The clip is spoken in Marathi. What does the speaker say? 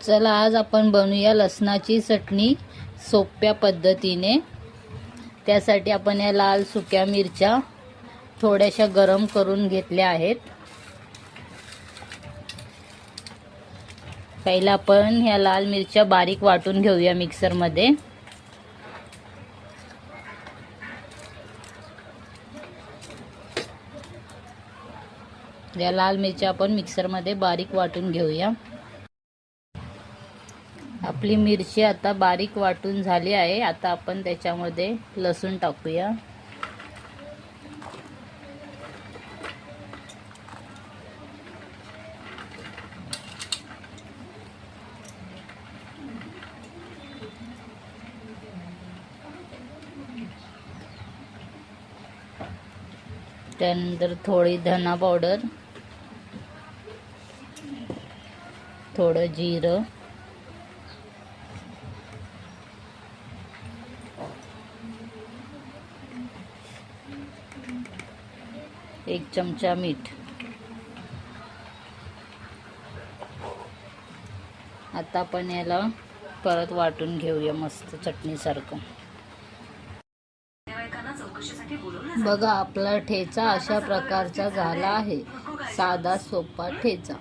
चला आज आपण बनवूया लसणाची चटणी सोप्या पद्धतीने। त्यासाठी आपण या लाल सुक्या मिरच्या थोड्याशा गरम करून घेतल्या आहेत। पहिला आपण ह्या लाल मिरच्या बारीक वाटून घेऊया मिक्सर मध्ये। या लाल मिरच्या आपण मिक्सर मध्ये बारीक वाटून घेऊया। आपली मिरची आता बारीक वाटून झाली आहे। आता आपण त्याच्यामध्ये लसूण टाकूया। त्यानंतर थोडी धना पावडर, थोडं जिरं, एक चमचा मीठ। आता आपण याला परत वाटून घेऊया मस्त चटणी सारखं। बघा आपला ठेचा अशा प्रकारचा झाला आहे, साधा सोपा ठेचा।